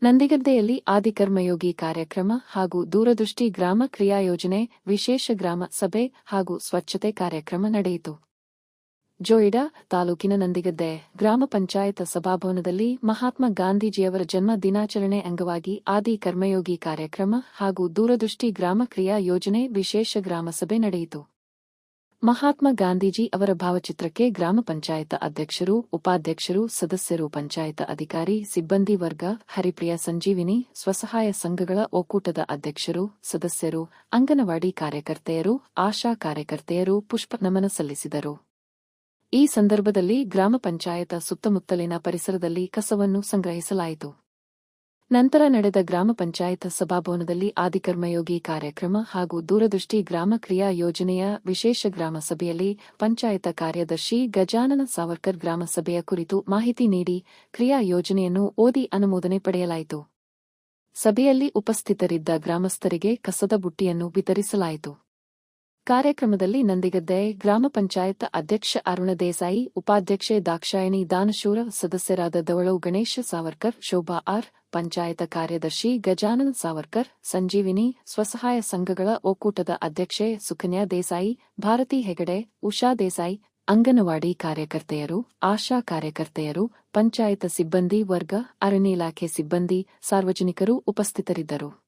ನಂದಿಗದ್ದೆಯಲ್ಲಿ ಆದಿಕರ್ಮಯೋಗಿ ಕಾರ್ಯಕ್ರಮ ಹಾಗೂ ದೂರದೃಷ್ಟಿ ಗ್ರಾಮ ಕ್ರಿಯಾ ಯೋಜನೆ ವಿಶೇಷ ಗ್ರಾಮ ಸಭೆ ಹಾಗೂ ಸ್ವಚ್ಛತೆ ಕಾರ್ಯಕ್ರಮ ನಡೆಯಿತು. ಜೋಯಿಡಾ ತಾಲೂಕಿನ ನಂದಿಗದ್ದೆ ಗ್ರಾಮ ಪಂಚಾಯತ್ ಸಭಾಭವನದಲ್ಲಿ ಮಹಾತ್ಮ ಗಾಂಧೀಜಿಯವರ ಜನ್ಮ ದಿನಾಚರಣೆ ಅಂಗವಾಗಿ ಆದಿ ಕರ್ಮಯೋಗಿ ಕಾರ್ಯಕ್ರಮ ಹಾಗೂ ದೂರದೃಷ್ಟಿ ಗ್ರಾಮ ಕ್ರಿಯಾ ಯೋಜನೆ ವಿಶೇಷ ಗ್ರಾಮ ಸಭೆ ನಡೆಯಿತು. ಮಹಾತ್ಮ ಗಾಂಧೀಜಿ ಅವರ ಭಾವಚಿತ್ರಕ್ಕೆ ಗ್ರಾಮ ಪಂಚಾಯತ್ ಅಧ್ಯಕ್ಷರು, ಉಪಾಧ್ಯಕ್ಷರು, ಸದಸ್ಯರು, ಪಂಚಾಯತ್ ಅಧಿಕಾರಿ, ಸಿಬ್ಬಂದಿ ವರ್ಗ, ಹರಿಪ್ರಿಯ ಸಂಜೀವಿನಿ ಸ್ವಸಹಾಯ ಸಂಘಗಳ ಒಕ್ಕೂಟದ ಅಧ್ಯಕ್ಷರು, ಸದಸ್ಯರು, ಅಂಗನವಾಡಿ ಕಾರ್ಯಕರ್ತೆಯರು, ಆಶಾ ಕಾರ್ಯಕರ್ತೆಯರು ಪುಷ್ಪ ನಮನ ಸಲ್ಲಿಸಿದರು. ಈ ಸಂದರ್ಭದಲ್ಲಿ ಗ್ರಾಮ ಪಂಚಾಯತ್ ಸುತ್ತಮುತ್ತಲಿನ ಪರಿಸರದಲ್ಲಿ ಕಸವನ್ನು ಸಂಗ್ರಹಿಸಲಾಯಿತು. ನಂತರ ನಡೆದ ಗ್ರಾಮ ಪಂಚಾಯತ್ ಸಭಾಭವನದಲ್ಲಿ ಆದಿಕರ್ಮಯೋಗಿ ಕಾರ್ಯಕ್ರಮ ಹಾಗೂ ದೂರದೃಷ್ಟಿ ಗ್ರಾಮ ಕ್ರಿಯಾ ಯೋಜನೆಯ ವಿಶೇಷ ಗ್ರಾಮ ಸಭೆಯಲ್ಲಿ ಪಂಚಾಯತ ಕಾರ್ಯದರ್ಶಿ ಗಜಾನನ ಸಾವರ್ಕರ್ ಗ್ರಾಮ ಸಭೆಯ ಕುರಿತು ಮಾಹಿತಿ ನೀಡಿ ಕ್ರಿಯಾ ಯೋಜನೆಯನ್ನು ಓದಿ ಅನುಮೋದನೆ ಪಡೆಯಲಾಯಿತು. ಸಭೆಯಲ್ಲಿ ಉಪಸ್ಥಿತರಿದ್ದ ಗ್ರಾಮಸ್ಥರಿಗೆ ಕಸದ ಬುಟ್ಟಿಯನ್ನು ವಿತರಿಸಲಾಯಿತು. ಕಾರ್ಯಕ್ರಮದಲ್ಲಿ ನಂದಿಗದ್ದೆ ಗ್ರಾಮ ಪಂಚಾಯತ್ ಅಧ್ಯಕ್ಷ ಅರುಣ ದೇಸಾಯಿ, ಉಪಾಧ್ಯಕ್ಷೆ ದಾಕ್ಷಾಯಣಿ ದಾನಶೂರ, ಸದಸ್ಯರಾದ ದವಳವು ಗಣೇಶ ಸಾವರ್ಕರ್, ಶೋಭಾ ಆರ್, ಪಂಚಾಯತ ಕಾರ್ಯದರ್ಶಿ ಗಜಾನನ್ ಸಾವರ್ಕರ್, ಸಂಜೀವಿನಿ ಸ್ವಸಹಾಯ ಸಂಘಗಳ ಒಕ್ಕೂಟದ ಅಧ್ಯಕ್ಷೆ ಸುಕನ್ಯಾ ದೇಸಾಯಿ, ಭಾರತಿ ಹೆಗಡೆ, ಉಷಾ ದೇಸಾಯಿ, ಅಂಗನವಾಡಿ ಕಾರ್ಯಕರ್ತೆಯರು, ಆಶಾ ಕಾರ್ಯಕರ್ತೆಯರು, ಪಂಚಾಯತ ಸಿಬ್ಬಂದಿ ವರ್ಗ, ಅರಣ್ಯ ಇಲಾಖೆ ಸಿಬ್ಬಂದಿ, ಸಾರ್ವಜನಿಕರು ಉಪಸ್ಥಿತರಿದ್ದರು.